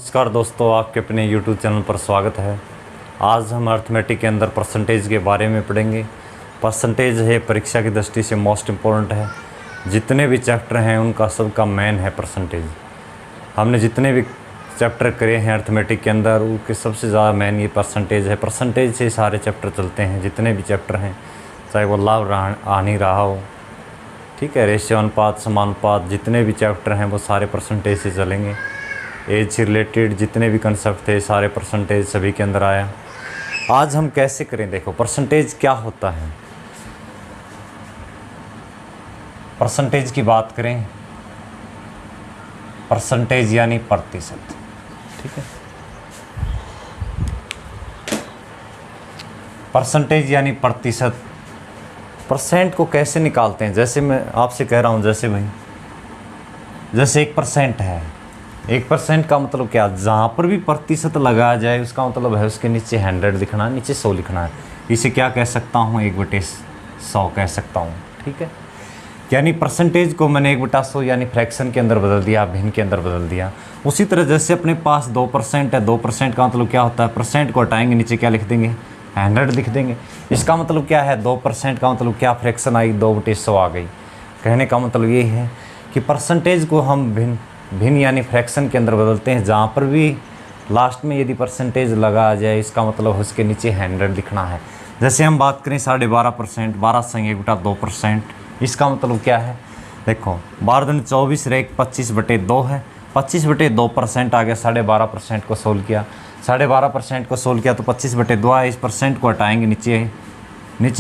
नमस्कार दोस्तों, आपके अपने YouTube चैनल पर स्वागत है। आज हम अर्थमेटिक के अंदर परसेंटेज के बारे में पढ़ेंगे। परसेंटेज है परीक्षा की दृष्टि से मोस्ट इम्पोर्टेंट है। जितने भी चैप्टर हैं उनका सबका मेन है परसेंटेज। हमने जितने भी चैप्टर करे हैं अर्थमेटिक के अंदर उनके सबसे ज़्यादा मेन ये परसेंटेज है। परसेंटेज से सारे चैप्टर चलते हैं, जितने भी चैप्टर हैं, चाहे वो लाभ हानि रहा हो, ठीक है, रेशियो अनुपात, समानुपात, जितने भी चैप्टर हैं वो सारे परसेंटेज से चलेंगे। एज से रिलेटेड जितने भी कंसेप्ट थे सारे परसेंटेज सभी के अंदर आया। आज हम कैसे करें, देखो परसेंटेज क्या होता है। परसेंटेज की बात करें, परसेंटेज यानी प्रतिशत, ठीक है। परसेंटेज यानी प्रतिशत। परसेंट को कैसे निकालते हैं, जैसे मैं आपसे कह रहा हूँ, जैसे भाई जैसे 1% है। 1% का मतलब क्या, जहाँ पर भी प्रतिशत लगाया जाए उसका मतलब है उसके नीचे 100 लिखना है, नीचे 100 लिखना है। इसे क्या कह सकता हूँ, 1/100 कह सकता हूँ, ठीक है। यानी परसेंटेज को मैंने 1/100 यानी फ्रैक्शन के अंदर बदल दिया, भिन्न के अंदर बदल दिया। उसी तरह जैसे अपने पास 2% है, 2% का मतलब क्या होता है, परसेंट को हटाएंगे, नीचे क्या लिख देंगे, 100 लिख देंगे। इसका मतलब क्या है, 2% का मतलब क्या, फ्रैक्शन आई, 2/100 आ गई। कहने का मतलब ये है कि परसेंटेज को हम भिन्न यानी फ्रैक्शन के अंदर बदलते हैं। जहाँ पर भी लास्ट में यदि परसेंटेज लगा जाए इसका मतलब उसके नीचे 100 लिखना है। जैसे हम बात करें 12.5%, 12 संग 1/2%, इसका मतलब क्या है, देखो 12 दूनी 24 रेख 25/2 है। 25/2% आ गया, 12.5% को सोल्व किया, 12.5% को सोल्व किया तो 25/2 आया। इस परसेंट को हटाएंगे, नीचे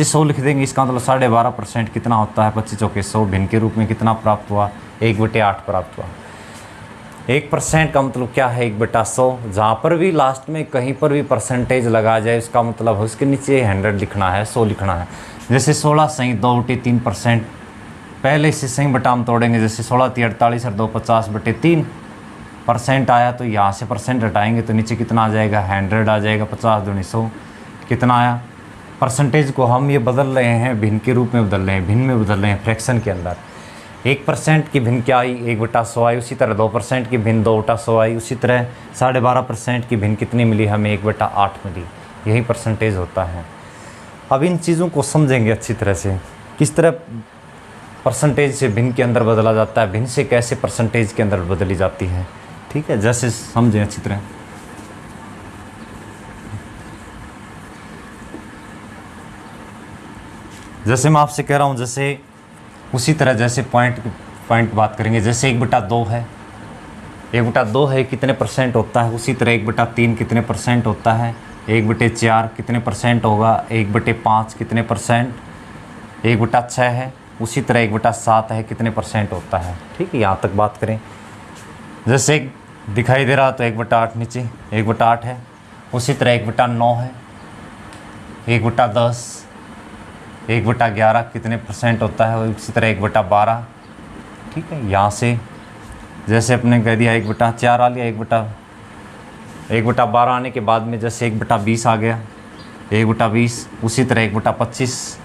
100 लिख देंगे। इसका मतलब 12.5% कितना होता है, 25 चौके 100, भिन्न के रूप में कितना प्राप्त हुआ, 1/8 प्राप्त हुआ। 1% का मतलब क्या है, 1/100। जहाँ पर भी लास्ट में कहीं पर भी परसेंटेज लगा जाए उसका मतलब उसके नीचे 100 लिखना है, 100 लिखना है। जैसे 16 सही 2/3%, पहले से सही बटा हम तोड़ेंगे, जैसे 16 × 48 और 2 50/3% आया, तो यहाँ से परसेंट हटाएंगे तो नीचे कितना आ जाएगा, 100 आ जाएगा। 50 दूनी 100 कितना आया। परसेंटेज को हम ये बदल रहे हैं, भिन्न के रूप में बदल रहे हैं, भिन्न में बदल रहे हैं, फ्रैक्शन के अंदर। 1% की भिन्न क्या आई, 1/100 आई। उसी तरह 2% की भिन्न 2/100 आई। उसी तरह 12.5% की भिन्न कितनी मिली हमें, 1/8 मिली। यही परसेंटेज होता है। अब इन चीज़ों को समझेंगे अच्छी तरह से, किस तरह परसेंटेज से भिन्न के अंदर बदला जाता है, भिन्न से कैसे परसेंटेज के अंदर बदली जाती है, ठीक है। जैसे समझें अच्छी तरह, जैसे मैं आपसे कह रहा हूँ, जैसे उसी तरह जैसे पॉइंट बात करेंगे। जैसे 1/2 है, 1/2 है कितने परसेंट होता है। उसी तरह 1/3 कितने परसेंट होता है, 1/4 कितने परसेंट होगा, 1/5 कितने परसेंट, 1/6 है। उसी तरह 1/7 है कितने परसेंट होता है, ठीक है। यहाँ तक बात करें, जैसे दिखाई दे रहा तो 1/8 नीचे 1/8 है। उसी तरह 1/9 है, 1/10, 1/11 कितने परसेंट होता है, उसी तरह 1/12, ठीक है। यहाँ से जैसे अपने कह दिया 1/4 आ लिया, 1/12 आने के बाद में जैसे 1/20 आ गया, 1/20। उसी तरह 1/25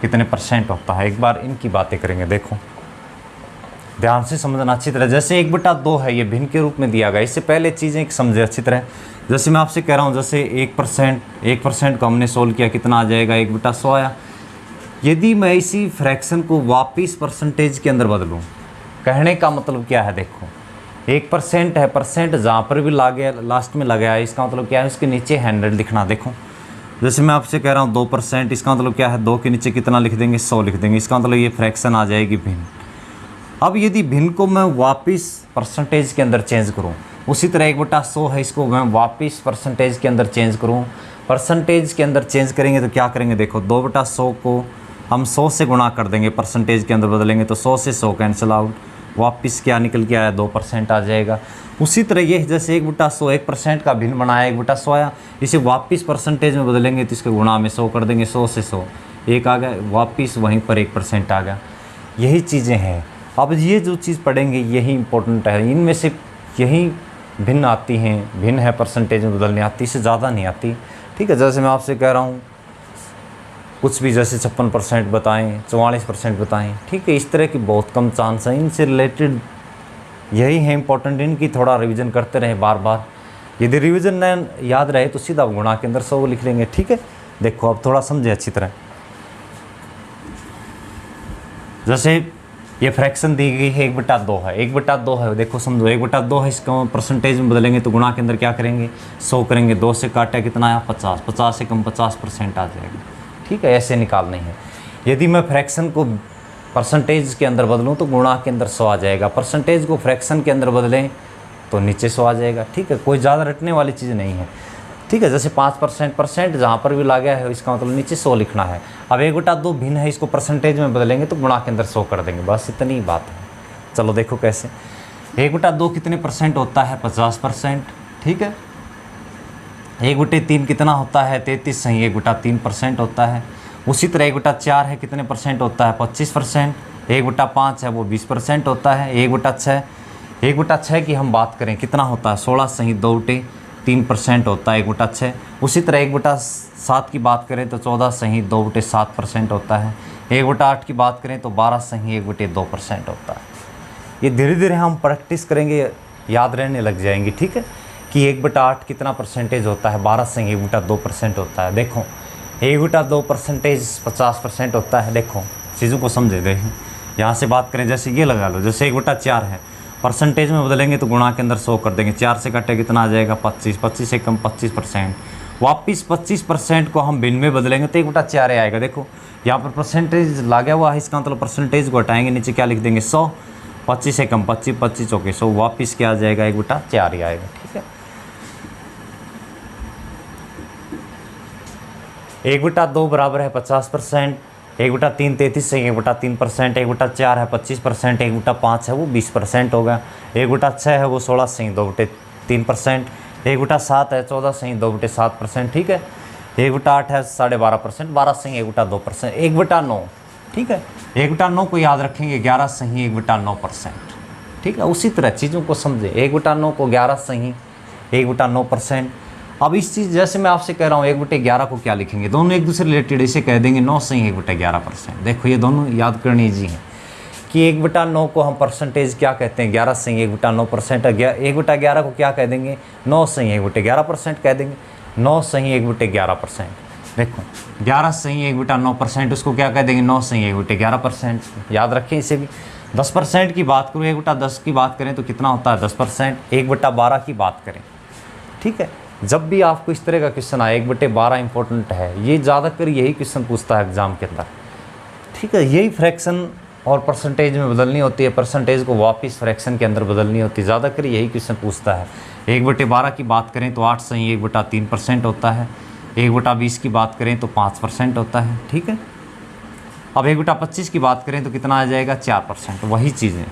कितने परसेंट होता है। एक बार इनकी बातें करेंगे, देखो ध्यान से समझना अच्छी तरह। जैसे 1/2 है, ये भिन्न के रूप में दिया गया। इससे पहले चीज़ें समझे अच्छी तरह। जैसे मैं आपसे कह रहा हूँ, जैसे 1% को हमने सोल्व किया, कितना आ जाएगा, 1/100 आया। यदि मैं इसी फ्रैक्शन को वापस परसेंटेज के अंदर बदलूं, कहने का मतलब क्या है, देखो 1% है, परसेंट जहाँ पर भी लास्ट में लगाया है, इसका मतलब क्या है, उसके नीचे 100 लिखना। देखो जैसे मैं आपसे कह रहा हूँ 2%, इसका मतलब क्या है, 2 के नीचे कितना लिख देंगे, 100 लिख देंगे। इसका मतलब ये फ्रैक्शन आ जाएगी भिन्न। अब यदि भिन्न को मैं वापस परसेंटेज के अंदर चेंज करूँ, उसी तरह 1/100 है, इसको मैं वापस परसेंटेज के अंदर चेंज करूँ, परसेंटेज के अंदर चेंज करेंगे तो क्या करेंगे, देखो 2/100 को हम 100 से गुणा कर देंगे, परसेंटेज के अंदर बदलेंगे तो 100 से 100 कैंसिल आउट, वापस क्या निकल के आया, 2% आ जाएगा। उसी तरह ये जैसे 1/100 1% का भिन्न बनाया, 1/100 आया, इसे वापस परसेंटेज में बदलेंगे तो इसके गुणा में 100 कर देंगे, 100 से 100 1 आ गया, वापस वहीं पर 1% आ गया। यही चीज़ें हैं। अब ये जो चीज़ पढ़ेंगे यही इंपॉर्टेंट है। इनमें से यही भिन्न आती हैं, भिन्न है परसेंटेज में बदलने आती, इससे ज़्यादा नहीं आती, ठीक है। जैसे मैं आपसे कह रहा हूँ कुछ भी, जैसे 56% बताएं, 44% बताएं, ठीक है। इस तरह की बहुत कम चांस है। इनसे रिलेटेड यही है इंपॉर्टेंट, इनकी थोड़ा रिवीजन करते रहें बार बार, यदि रिवीजन न याद रहे तो सीधा गुणा के अंदर 100 लिख लेंगे। ठीक है, देखो अब थोड़ा समझे अच्छी तरह। जैसे ये फ्रैक्शन दी गई है 1/2 है, 1/2 है, देखो समझो 1/2 है, इसका परसेंटेज में बदलेंगे तो गुणा के अंदर क्या करेंगे 100 करेंगे, 2 से काटा कितना आया 50, 50 से कम 50% आ जाएगा। ठीक है, ऐसे निकालनी है। यदि मैं फ्रैक्शन को परसेंटेज के अंदर बदलूँ तो गुणा के अंदर 100 आ जाएगा, परसेंटेज को फ्रैक्शन के अंदर बदलें तो नीचे 100 आ जाएगा। ठीक है, कोई ज़्यादा रटने वाली चीज़ नहीं है। ठीक है, जैसे 5% परसेंट जहाँ पर भी ला गया है इसका मतलब नीचे 100 लिखना है। अब 1/2 भिन्न है, इसको परसेंटेज में बदलेंगे तो गुणा के अंदर 100 कर देंगे, बस इतनी ही बात है। चलो देखो कैसे। 1/2 कितने परसेंट होता है 50%। ठीक है, 1/3 कितना होता है 33, सही 1/3% होता है। उसी तरह 1/4 है कितने परसेंट होता है 25%। 1/5 है वो 20% होता है। 1/6 की हम बात करें कितना होता है 16, सही 2/3% होता है 1/6। उसी तरह 1/7 की बात करें तो 14, सही 2/7% होता है। 1/8 की बात करें तो 12, सही 1/2% होता है। ये धीरे धीरे हम प्रैक्टिस करेंगे, याद रहने लग जाएंगी। ठीक है, कि 1/8 कितना परसेंटेज होता है 12, सही 1/2% होता है। देखो 1/2% 50% होता है। देखो चीज़ों को समझे, देखो यहाँ से बात करें जैसे ये लगा लो, जैसे 1/4 है, परसेंटेज में बदलेंगे तो गुणा के अंदर 100 कर देंगे, 4 से काटे कितना आ जाएगा 25, 25 से कम 25%। वापिस 25% को हम भिन्न में बदलेंगे तो 1/4 आएगा। देखो यहाँ पर परसेंटेज लगा हुआ है, इसका मतलब परसेंटेज को हटाएंगे, नीचे क्या लिख देंगे 100, 25 से कम 25, 25 चौके 100, वापिस क्या आ जाएगा 1/4 ही आएगा। ठीक है, 1/2 बराबर है 50%, 1/3 33 से 1/3%, 1/4 है 25%, 1/5 है वो 20% होगा, 1/6 है वो 16 से 2/3%, 1/7 है 14 से 2/7%। ठीक है, 1/8 है 12.5%, 12 से 1/2%, 1/9। ठीक है, 1/9 को याद रखेंगे 11 सही 1/9%। ठीक है, उसी तरह चीज़ों को समझे, 1/9 को 11 सही 1/9%। अब इस चीज़ जैसे मैं आपसे कह रहा हूँ 1/11 को क्या लिखेंगे, दोनों एक दूसरे रिलेटेड, इसे कह देंगे 9 सही 1/11%। देखो ये दोनों याद करनी ईजी हैं कि 1/9 को हम परसेंटेज क्या कहते हैं 11 सही 1/9%, 1/11 को क्या कह देंगे 9 सही 1/11% कह देंगे, 9 सही 1/11%। देखो 11 सही 1/9%, उसको क्या कह देंगे 9 सही 1/11%। याद रखें इसे भी। 10% की बात करूँ, 1/10 की बात करें तो कितना होता है 10%। 1/12 की बात करें, ठीक है, जब भी आपको इस तरह का क्वेश्चन आए 1/12 इंपॉर्टेंट है, ये ज़्यादातर यही क्वेश्चन पूछता है एग्जाम के अंदर। ठीक है, यही फ्रैक्शन और परसेंटेज में बदलनी होती है, परसेंटेज को वापस फ्रैक्शन के अंदर बदलनी होती है, ज़्यादातर यही क्वेश्चन पूछता है। 1/12 की बात करें तो 8 सही 1/3% होता है। 1/20 की बात करें तो 5% होता है। ठीक है, अब 1/25 की बात करें तो कितना आ जाएगा 4%। वही चीज़ें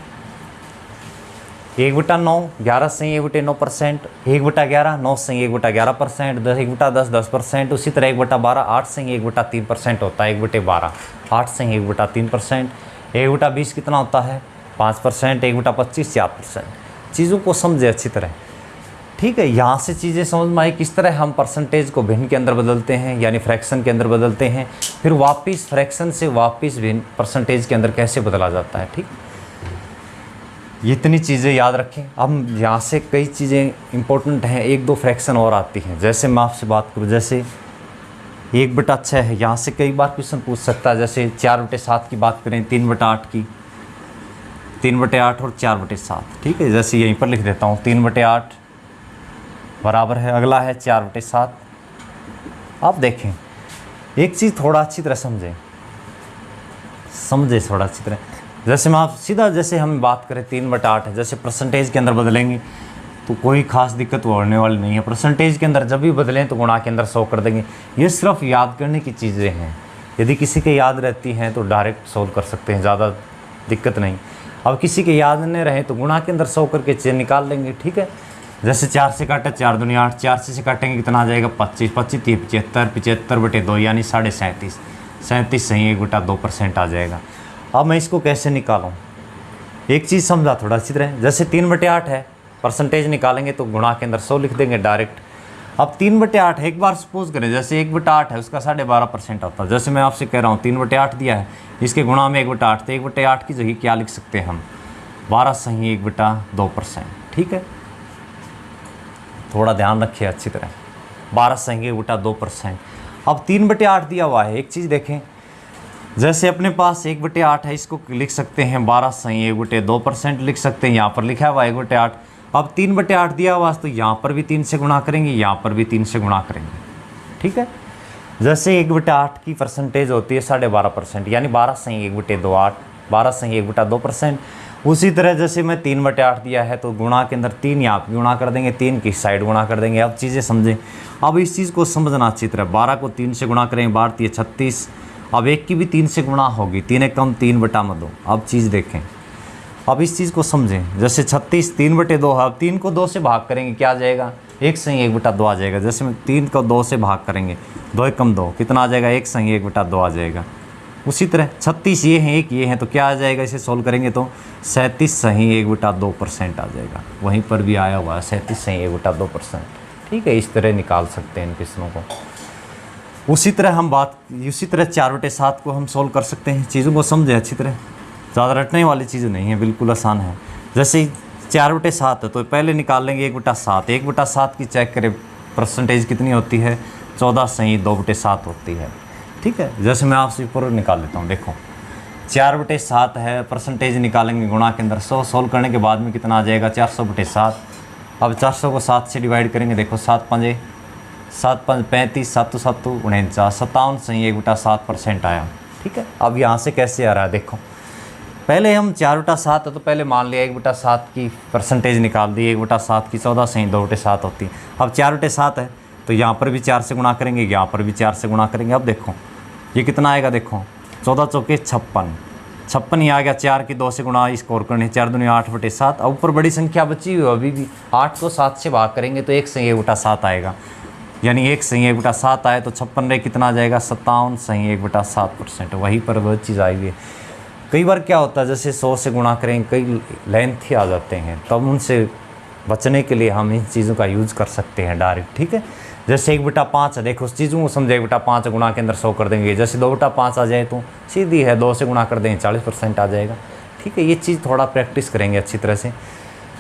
1/9 11 सही 1/9%, 1/11 9 सही 1/11%, 1/10 10%। उसी तरह 1/12 8 सही 1/3% होता है। 1/12 8 सही 1/3%। 1/20 कितना होता है 5%। 1/25 4%। चीज़ों को समझे अच्छी तरह। ठीक है, यहाँ से चीज़ें समझ में आई किस तरह हम परसेंटेज को भिन्न के अंदर बदलते हैं, यानी फ्रैक्शन के अंदर बदलते हैं, फिर वापस फ्रैक्शन से वापस भिन्न परसेंटेज के अंदर कैसे बदला जाता है। ठीक, ये इतनी चीज़ें याद रखें। अब यहाँ से कई चीज़ें इंपॉर्टेंट हैं, 1-2 फ्रैक्शन और आती हैं। जैसे मैं आपसे बात करूँ, जैसे 1/6 है, यहाँ से कई बार क्वेश्चन पूछ सकता है। जैसे 4/7 की बात करें, 3/8 की, 3/8 और 4/7। ठीक है, जैसे यहीं पर लिख देता हूँ 3/8 बराबर है, अगला है 4/7। आप देखें एक चीज़ थोड़ा अच्छी तरह समझे थोड़ा अच्छी तरह। जैसे मैं आप सीधा जैसे हम बात करें 3/8 है, जैसे परसेंटेज के अंदर बदलेंगे तो कोई खास दिक्कत होने वाली नहीं है। परसेंटेज के अंदर जब भी बदलें तो गुणा के अंदर 100 कर देंगे। ये सिर्फ याद करने की चीज़ें हैं, यदि किसी के याद रहती हैं तो डायरेक्ट सोल्व कर सकते हैं, ज़्यादा दिक्कत नहीं। अब किसी के याद नहीं रहे तो गुणा के अंदर 100 करके चीज़ निकाल लेंगे। ठीक है, जैसे 4 से काटा 4 दूनी 8, 4 से काटेंगे कितना आ जाएगा 25, 25 3 75, 75/2 यानी 37.5, 37 सही 1/2% आ जाएगा। अब मैं इसको कैसे निकालूं, एक चीज़ समझा थोड़ा अच्छी तरह। जैसे 3/8 है, परसेंटेज निकालेंगे तो गुणा के अंदर 100 लिख देंगे डायरेक्ट। अब 3/8 है, एक बार सपोज करें जैसे 1/8 है, उसका 12.5% आता है। जैसे मैं आपसे कह रहा हूँ 3/8 दिया है, इसके गुणा में 1/8, तो 1/8 की जगह क्या लिख सकते हैं हम 12 सही 1/2%। ठीक है, थोड़ा ध्यान रखिए अच्छी तरह। 12 संग 1/2%। अब 3/8 दिया हुआ है। एक चीज़ देखें, जैसे अपने पास 1/8 है, इसको लिख सकते हैं 12 संग 1/2% लिख सकते हैं। यहाँ पर लिखा हुआ 1/8। अब 3/8 दिया हुआ तो यहाँ पर भी 3 से गुणा करेंगे, यहाँ पर भी 3 से गुणा करेंगे। ठीक है, जैसे 1/8 की परसेंटेज होती है 12.5%, यानी 12 संग 1/2, 12 संग 1/2%। उसी तरह जैसे मैं 3/8 दिया है तो गुणा के अंदर 3 यहाँ पर गुणा कर देंगे, 3 की साइड गुणा कर देंगे। अब चीज़ें समझें, अब इस चीज़ को समझना अच्छी तरह। 12 को 3 से गुणा करेंगे, 12 36। अब 1 की भी 3 से गुणा होगी, 3 1 कम 3/2। अब चीज़ देखें, अब इस चीज़ को समझें। जैसे 36 3/2 है, अब 3 को 2 से भाग करेंगे, क्या आ जाएगा? 1 संग 1/2 आ जाएगा। जैसे में 3 को 2 से भाग करेंगे, 2 1 कम 2, कितना आ जाएगा? 1 संग 1/2 आ जाएगा। उसी तरह 36 ये हैं, 1 ये हैं, तो क्या आ जाएगा? इसे सोल्व करेंगे तो 37 संग 1/2% आ जाएगा। वहीं पर भी आया हुआ है 37 संग 1/2%। ठीक है, इस तरह निकाल सकते हैं इन प्रश्नों को। उसी तरह 4/7 को हम सोल्व कर सकते हैं। चीज़ों को समझें अच्छी तरह, ज़्यादा रटने वाली चीज़ नहीं है, बिल्कुल आसान है। जैसे 4/7 है तो पहले निकाल लेंगे 1/7। 1/7 की चेक करें परसेंटेज कितनी होती है? 14 संग 2/7 होती है। ठीक है, जैसे मैं आपसे ऊपर निकाल लेता हूँ। देखो 4/7 है, परसेंटेज निकालेंगे गुणा के अंदर 100, सोल्व करने के बाद में कितना आ जाएगा? 400/7। अब 400 को 7 से डिवाइड करेंगे, देखो 7 5 35, 7 7 49, 57 संग 1/7% आया। ठीक है, अब यहाँ से कैसे आ रहा है देखो, पहले हम 4/7 है तो पहले मान लिया 1/7 की परसेंटेज निकाल दी। 1/7 की 14 संग 2/7 होती है। अब 4/7 है तो यहाँ पर भी 4 से गुणा करेंगे, यहाँ पर भी 4 से गुणा करेंगे। अब देखो ये कितना आएगा? देखो 14 चौके 56 ही आ गया। 4 की 2 से गुणा इसको और करने, 4 दूनी 8/7। अब ऊपर बड़ी संख्या बची हुई अभी भी, 8 को 7 से भाग करेंगे तो 1 संग 1/7 आएगा, यानी 1 संग 1/7 आए तो 56 रे कितना आ जाएगा? 57 संग 1/7%। वहीं पर वह चीज़ आई है। कई बार क्या होता है, जैसे 100 से गुणा करें, कई लेंथी आ जाते हैं, तब उनसे बचने के लिए हम इन चीज़ों का यूज़ कर सकते हैं डायरेक्ट। ठीक है, जैसे 1/5 है, देखो उस चीज़ों को समझे। 1/5 गुणा के अंदर 100 कर देंगे। जैसे 2/5 आ जाए तो सीधी है, 2 से गुणा कर देंगे 40% आ जाएगा। ठीक है, ये चीज़ थोड़ा प्रैक्टिस करेंगे अच्छी तरह से।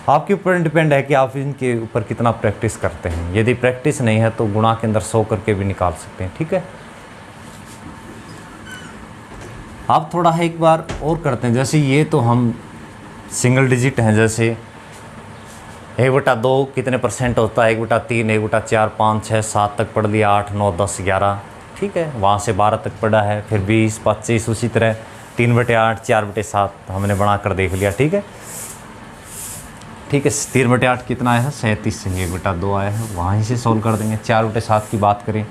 आपके ऊपर डिपेंड है कि आप इनके ऊपर कितना प्रैक्टिस करते हैं। यदि प्रैक्टिस नहीं है तो गुणा के अंदर 100 करके भी निकाल सकते हैं। ठीक है, आप थोड़ा है एक बार और करते हैं। जैसे ये तो हम सिंगल डिजिट हैं, जैसे 1/2 कितने परसेंट होता है? 1/3, 1/4, 5 6 7 तक पढ़ लिया, 8 9 10 11। ठीक है, वहाँ से 12 तक पढ़ा है, फिर 20 25। उसी तरह 3/8 4/7 हमने बना कर देख लिया। ठीक है, 3/8 कितना आया है? 37 संग 1/2 आया है, वहीं से सोल्व कर देंगे। 4/7 की बात करें,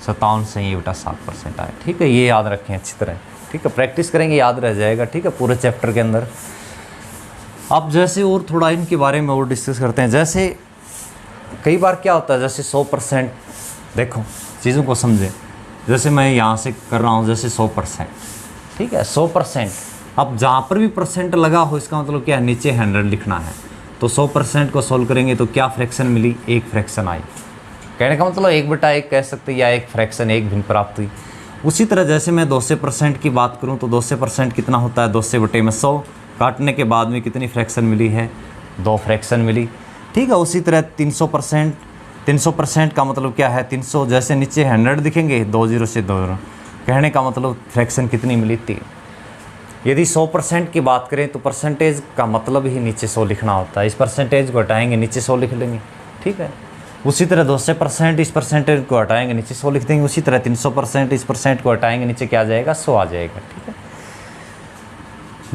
57 संग 1/7% आया। ठीक है, ये याद रखें अच्छी तरह। ठीक है, प्रैक्टिस करेंगे, याद रह जाएगा। ठीक है, पूरे चैप्टर के अंदर। अब जैसे और थोड़ा इनके बारे में और डिस्कस करते हैं। जैसे कई बार क्या होता है, जैसे 100%, देखो चीज़ों को समझें। जैसे मैं यहाँ से कर रहा हूँ, जैसे 100%। ठीक है, 100%। अब जहाँ पर भी परसेंट लगा हो, इसका मतलब क्या है? नीचे 100 लिखना है। तो 100% को सोल्व करेंगे तो क्या फ्रैक्शन मिली? एक फ्रैक्शन आई। कहने का मतलब 1/1 कह सकते हैं, या एक फ्रैक्शन, एक भिन्न प्राप्त हुई। उसी तरह जैसे मैं 200% की बात करूं तो 200% कितना होता है? 200/100 काटने के बाद में कितनी फ्रैक्शन मिली है? 2 फ्रैक्शन मिली। ठीक है, उसी तरह 300% का मतलब क्या है? 300, जैसे नीचे 100 दिखेंगे, 2 0 से 2 0, कहने का मतलब फ्रैक्शन कितनी मिली? 3। यदि 100% की बात करें तो परसेंटेज का मतलब ही नीचे 100 लिखना होता है। इस परसेंटेज को हटाएंगे, नीचे 100 लिख लेंगे। ठीक है, उसी तरह 200% इस परसेंटेज को हटाएंगे, नीचे 100 लिख देंगे। उसी तरह 300% इस परसेंट को हटाएंगे, नीचे क्या आ जाएगा? 100 आ जाएगा। ठीक है,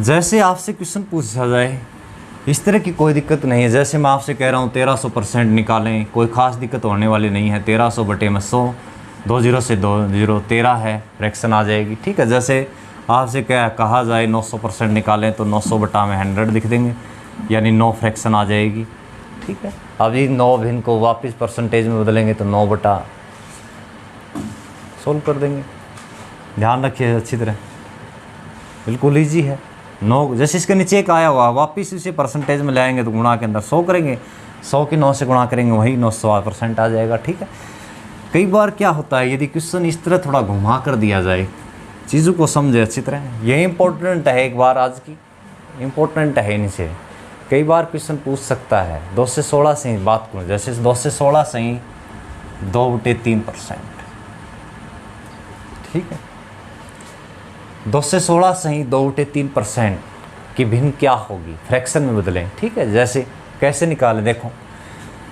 जैसे आपसे क्वेश्चन पूछा जाए, इस तरह की कोई दिक्कत नहीं है। जैसे मैं आपसे कह रहा हूँ 1300% निकालें, कोई ख़ास दिक्कत होने वाली नहीं है। 1300/100, 2 0 से 2 0, 13 है, फ्रैक्शन आ जाएगी। ठीक है, जैसे आपसे क्या कहा जाए 900% निकालें तो 900/100 लिख देंगे, यानी 9 फ्रैक्शन आ जाएगी। ठीक है, अभी 9 भिन्न को वापस परसेंटेज में बदलेंगे तो 9 बटा सोल्व कर देंगे। ध्यान रखिए अच्छी तरह, बिल्कुल ईजी है। 9, जैसे इसके नीचे एक आया हुआ, वापस इसे परसेंटेज में लाएंगे तो गुणा के अंदर 100 करेंगे, 100 की 9 से गुणा करेंगे, वही 900% आ जाएगा। ठीक है, कई बार क्या होता है, यदि क्वेश्चन इस तरह थोड़ा घुमा कर दिया जाए, चीज़ों को समझे अच्छी तरह, ये इंपॉर्टेंट है। एक बार आज की इंपॉर्टेंट है इनसे। कई बार क्वेश्चन पूछ सकता है 2 से 16 से ही बात करूँ, जैसे 2 से 16 से ही 2/3%, ठीक है। 2 से 16 से ही 2/3% की भिन्न क्या होगी, फ्रैक्शन में बदलें, ठीक है। जैसे कैसे निकालें, देखो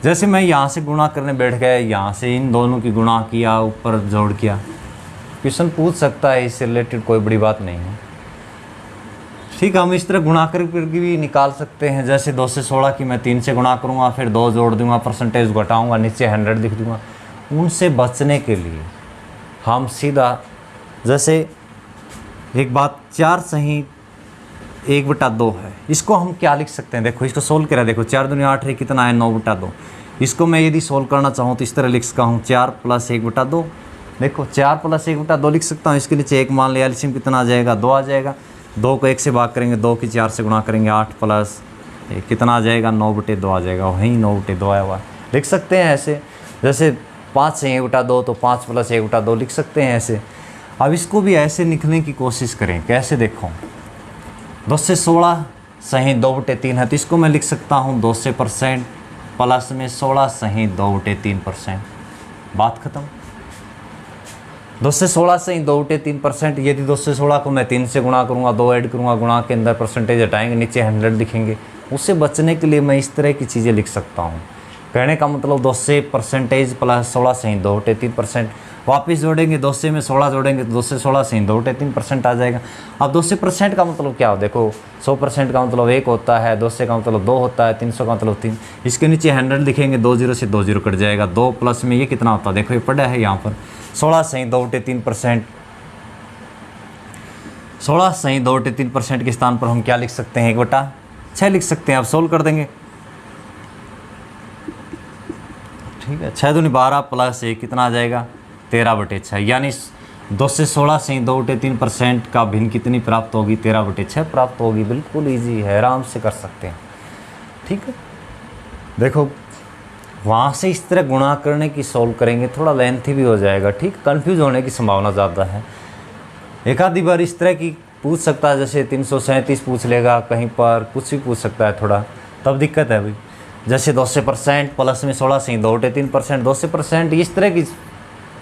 जैसे मैं यहाँ से गुणा करने बैठ गया, यहाँ से इन दोनों की गुणा किया, ऊपर जोड़ किया, क्वेश्चन पूछ सकता है, इससे रिलेटेड कोई बड़ी बात नहीं है, ठीक है। हम इस तरह गुणा करके भी निकाल सकते हैं। जैसे 2 से 16 की मैं 3 से गुणा करूँगा, फिर 2 जोड़ दूंगा, परसेंटेज घटाऊँगा, नीचे 100 लिख दूँगा। उनसे बचने के लिए हम सीधा, जैसे एक बात 4 सही 1/2 है, इसको हम क्या लिख सकते हैं, देखो इसको सोल्व करा, देखो 4 दूनी 8 है, कितना है 9/2। इसको मैं यदि सोल्व करना चाहूँ तो इस तरह लिख सकता हूँ 4 + 1/2, देखो 4 + 1/2 लिख सकता हूँ। इसके नीचे 1 मान लिया, एलसीएम कितना आ जाएगा, 2 आ जाएगा। 2 को 1 से भाग करेंगे, 2 की 4 से गुणा करेंगे, 8 + 1 कितना आ जाएगा, 9/2 आ जाएगा, वहीं 9/2 आया हुआ है। लिख सकते हैं ऐसे, जैसे 5 से 1/2 तो 5 + 1/2 लिख सकते हैं ऐसे। अब इसको भी ऐसे लिखने की कोशिश करें, कैसे, देखो 2 से 16 सही 2/3 है, तो इसको मैं लिख सकता हूँ 2 से % प्लस में 16 सही 2/3%, बात खत्म। 2 से 16 सही 2/3%। यदि 2 से 16 को मैं 3 से गुणा करूँगा, 2 ऐड करूँगा, गुणा के अंदर परसेंटेज हटाएंगे, नीचे 100 लिखेंगे। उससे बचने के लिए मैं इस तरह की चीज़ें लिख सकता हूँ। कहने का मतलब 2 से % प्लस 16 सही 2/3%, वापस जोड़ेंगे 2 से में 16 जोड़ेंगे तो 2 से 16 सही 2/3% आ जाएगा। अब 2 से % का मतलब क्या हो, देखो 100% का मतलब 1 होता है, 200 का मतलब 2 होता है, 300 का मतलब 3। इसके नीचे 100 लिखेंगे, 2 0 से 2 0 कट जाएगा, 2 प्लस में ये कितना होता है, देखो ये पड़ा है यहाँ पर 16 सही 2/3%। 16 सही 2/3% के स्थान पर हम क्या लिख सकते हैं, 1/6 लिख सकते हैं। अब सोल्व कर देंगे, ठीक है। 6 दूनी 12 प्लस 1 कितना आ जाएगा, 13/6, यानी 2 से 16 से 2/3% का भिन्न कितनी प्राप्त होगी, 13/6 प्राप्त होगी। बिल्कुल इजी है, आराम से कर सकते हैं, ठीक है। देखो वहाँ से इस तरह गुणा करने की सोल्व करेंगे, थोड़ा लेंथी भी हो जाएगा, ठीक, कंफ्यूज होने की संभावना ज़्यादा है। एक आधी बार इस तरह की पूछ सकता है, जैसे 337 पूछ लेगा, कहीं पर कुछ भी पूछ सकता है, थोड़ा तब दिक्कत है भाई। जैसे 2 से % प्लस में 16 से 2/3%, 2 से %, इस तरह की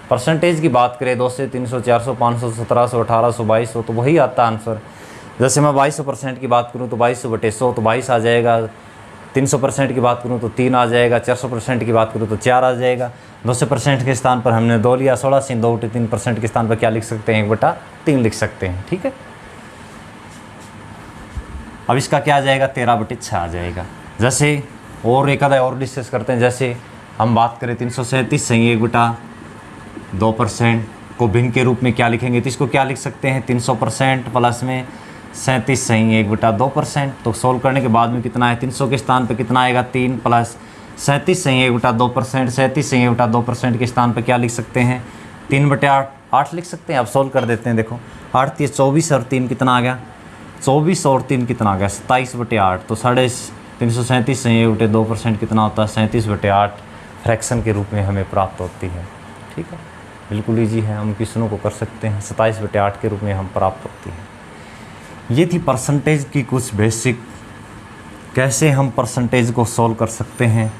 परसेंटेज की बात करें, 2 से 300, 400, 500, 1700, 1800, 2200, तो वही आता है आंसर। जैसे मैं 2200% की बात करूँ तो 2200/100 तो 22 आ जाएगा। 300% की बात करूँ तो 3 आ जाएगा। 400% की बात करूँ तो 4 आ जाएगा। 200% के स्थान पर हमने 2 लिया। 16 से 2/3% के स्थान पर क्या लिख सकते हैं, 1/3 लिख सकते हैं, ठीक है। अब इसका क्या आ जाएगा, 13/6 आ जाएगा। जैसे और एक आधा और डिस्कस करते हैं। जैसे हम बात करें 337 सही 1/2% को भिन्न के रूप में क्या लिखेंगे, तो इसको क्या लिख सकते हैं, 300% प्लस में 37 सही 1/2%। तो सोल्व करने के बाद में कितना है, 300 के स्थान पर कितना आएगा, 3 प्लस 37 सही 1/2%। 37 सही 1/2% के स्थान पर क्या लिख सकते हैं, 3/8 लिख सकते हैं। अब सोल्व कर देते हैं। देखो 8 × 24 और 3 कितना आ गया, 24 और 3 कितना आ गया, 27/8। तो 337 सही 1/2% कितना होता है, 37/8 फ्रैक्शन के रूप में हमें प्राप्त होती है, ठीक है। बिल्कुल ईजी है, हम क्वेश्चनों को कर सकते हैं। 27/8 के रूप में हम प्राप्त होती है। ये थी परसेंटेज की कुछ बेसिक, कैसे हम परसेंटेज को सॉल्व कर सकते हैं।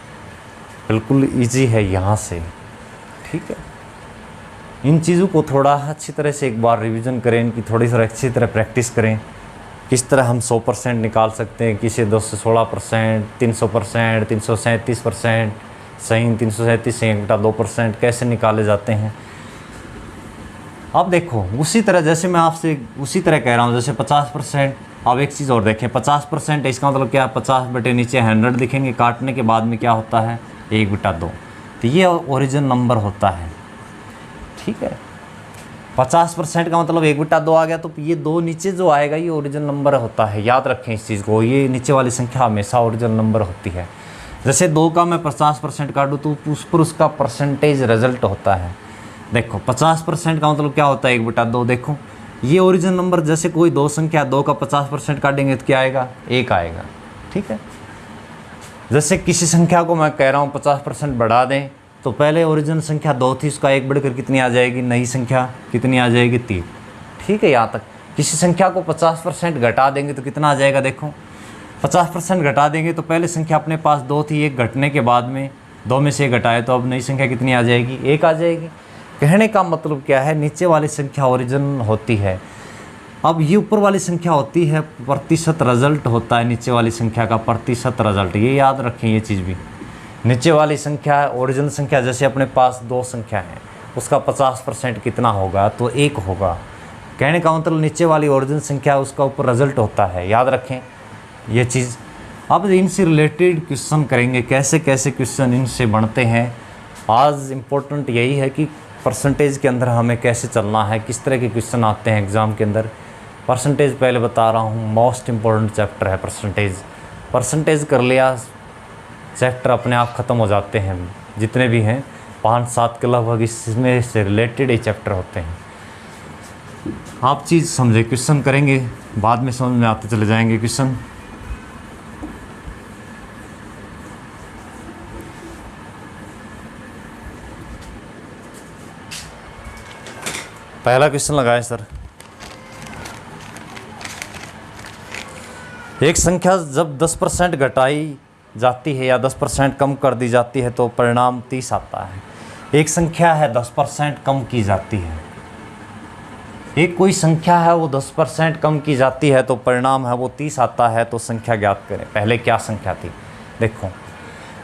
बिल्कुल ईजी है यहाँ से, ठीक है। इन चीज़ों को थोड़ा अच्छी तरह से एक बार रिवीजन करें, इनकी थोड़ी सी अच्छी तरह प्रैक्टिस करें। किस तरह हम 100% निकाल सकते हैं, किसी 2 से 16%, 300%, 337% सही 337 से 1/2% कैसे निकाले जाते हैं। अब देखो उसी तरह जैसे मैं आपसे उसी तरह कह रहा हूँ, जैसे 50%। अब एक चीज़ और देखें, 50% है, इसका मतलब क्या है, 50 बटे नीचे 100 दिखेंगे, काटने के बाद में क्या होता है, 1/2। तो ये ओरिजिन नंबर होता है, ठीक है। 50% का मतलब 1/2 आ गया, तो ये 2 नीचे जो आएगा ये ओरिजिनल नंबर होता है। याद रखें इस चीज़ को, ये नीचे वाली संख्या हमेशा ओरिजिनल नंबर होती है। जैसे 2 का मैं 50% काटूँ तो उस पर उसका परसेंटेज रिजल्ट होता है। देखो 50% का मतलब क्या होता है, 1/2। देखो ये ओरिजिनल नंबर, जैसे कोई 2 संख्या 2 का 50% काटेंगे तो क्या आएगा, 1 आएगा, ठीक है। जैसे किसी संख्या को मैं कह रहा हूँ 50% बढ़ा दें, तो पहले ओरिजिनल संख्या 2 थी, उसका 1 बढ़कर कितनी आ जाएगी, नई संख्या कितनी आ जाएगी, 3, ठीक है। यहाँ तक किसी संख्या को 50% घटा देंगे तो कितना आ जाएगा, देखो 50% घटा देंगे तो पहले संख्या अपने पास 2 थी, 1 घटने के बाद में 2 में से 1 घटाए तो अब नई संख्या कितनी आ जाएगी, 1 आ जाएगी। कहने का मतलब क्या है, नीचे वाली संख्या ओरिजिन होती है। अब ये ऊपर वाली संख्या होती है प्रतिशत रिजल्ट होता है, नीचे वाली संख्या का प्रतिशत रिजल्ट, ये याद रखें ये चीज़ भी। नीचे वाली संख्या ओरिजिनल संख्या, जैसे अपने पास 2 संख्या है उसका 50% कितना होगा, तो 1 होगा। कहने का मतलब नीचे वाली ओरिजिनल संख्या उसका ऊपर रिजल्ट होता है, याद रखें ये चीज़। अब इनसे रिलेटेड क्वेश्चन करेंगे, कैसे कैसे क्वेश्चन इनसे बनते हैं। आज इम्पोर्टेंट यही है कि परसेंटेज के अंदर हमें कैसे चलना है, किस तरह के क्वेश्चन आते हैं एग्ज़ाम के अंदर। परसेंटेज पहले बता रहा हूँ, मोस्ट इम्पोर्टेंट चैप्टर है परसेंटेज। परसेंटेज कर लिया, चैप्टर अपने आप ख़त्म हो जाते हैं, जितने भी हैं 5-7 के लगभग इसमें से रिलेटेड ही चैप्टर होते हैं। आप चीज़ समझे, क्वेश्चन करेंगे बाद में समझ में आते चले जाएंगे क्वेश्चन। पहला क्वेश्चन लगाएं सर। एक संख्या जब 10% घटाई जाती है या 10% कम कर दी जाती है तो परिणाम 30 आता है। एक संख्या है 10% कम की जाती है, एक कोई संख्या है वो 10% कम की जाती है तो परिणाम है वो 30 आता है, तो संख्या ज्ञात करें। पहले क्या संख्या थी, देखो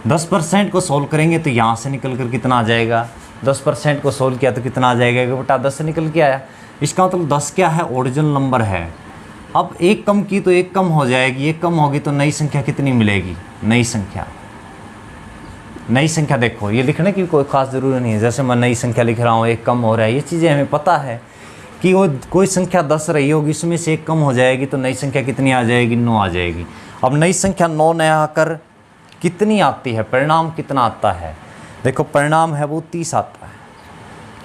10% को सोल्व करेंगे तो यहाँ से निकल कर कितना आ जाएगा, 10% को सोल्व किया तो कितना आ जाएगा बेटा, 10 से निकल के आया। इसका मतलब 10 क्या है, ओरिजिनल नंबर है। अब 1 कम की तो 1 कम हो जाएगी, 1 कम होगी तो नई संख्या कितनी मिलेगी, नई संख्या। नई संख्या देखो ये लिखने की कोई ख़ास ज़रूरी नहीं है, जैसे मैं नई संख्या लिख रहा हूँ 1 कम हो रहा है, ये चीज़ें हमें पता है कि वो कोई संख्या 10 रही होगी, इसमें से 1 कम हो जाएगी तो नई संख्या कितनी आ जाएगी, 9 आ जाएगी। अब नई संख्या 9 न आकर कितनी आती है, परिणाम कितना आता है, देखो परिणाम है वो 30 आता है।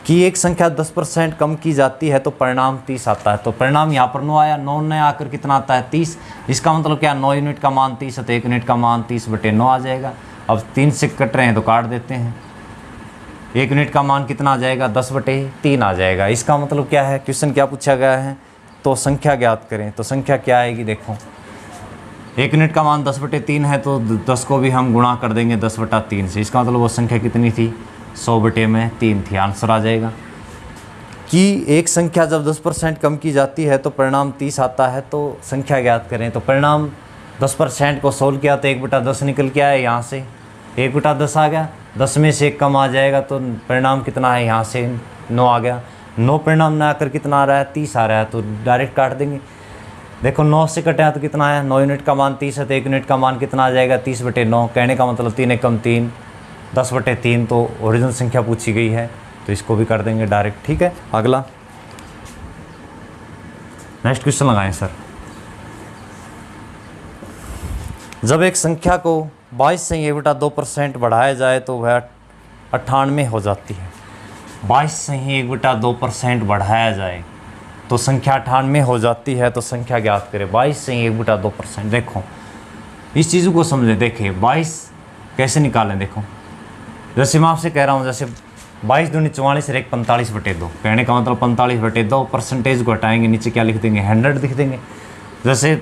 कि एक संख्या 10% कम की जाती है तो परिणाम 30 आता है, तो परिणाम यहाँ पर 9 आया, 9 न आकर कितना आता है 30। इसका मतलब क्या, 9 यूनिट का मान 30 है तो 1 यूनिट का मान 30/9 आ जाएगा। अब 3 से कट रहे हैं तो काट देते हैं, 1 यूनिट का मान कितना आ जाएगा, 10/3 आ जाएगा। इसका मतलब क्या है, क्वेश्चन क्या पूछा गया है, तो संख्या ज्ञात करें। तो संख्या क्या आएगी, देखो 1 यूनिट का मान 10/3 है तो 10 को भी हम गुणा कर देंगे 10/3 से। इसका मतलब वो संख्या कितनी थी, 100/3 थी। आंसर आ जाएगा कि एक संख्या जब 10% कम की जाती है तो परिणाम 30 आता है, तो संख्या ज्ञात करें। तो परिणाम 10% को सोल्व किया तो 1/10 निकल के आया, यहाँ से 1/10 आ गया, 10 में से 1 कम आ जाएगा तो परिणाम कितना है, यहाँ से 9 आ गया। 9 परिणाम न आकर कितना आ रहा है, 30 आ रहा है, तो डायरेक्ट काट देंगे। देखो 9 से कटा तो कितना आया, 9 यूनिट का मान 30 है तो 1 यूनिट का मान कितना आ जाएगा, 30/9। कहने का मतलब 3 एकम 3, 10/3, तो ओरिजिनल संख्या पूछी गई है तो इसको भी कर देंगे डायरेक्ट। ठीक है, अगला नेक्स्ट क्वेश्चन लगाएं सर। जब एक संख्या को 22 से 1/2% बढ़ाया जाए तो वह 98 हो जाती है। 22 से 1/2% बढ़ाया जाए तो संख्या 98 हो जाती है, तो संख्या ज्ञात करें। 22 से 1/2%, देखो इस चीज़ को समझें। देखिए 22 कैसे निकालें, देखो जैसे मैं आपसे कह रहा हूँ, जैसे 22 दूनी 44 और 1 45/2। कहने का मतलब 45/2, परसेंटेज को हटाएंगे, नीचे क्या लिख देंगे, 100 लिख देंगे। जैसे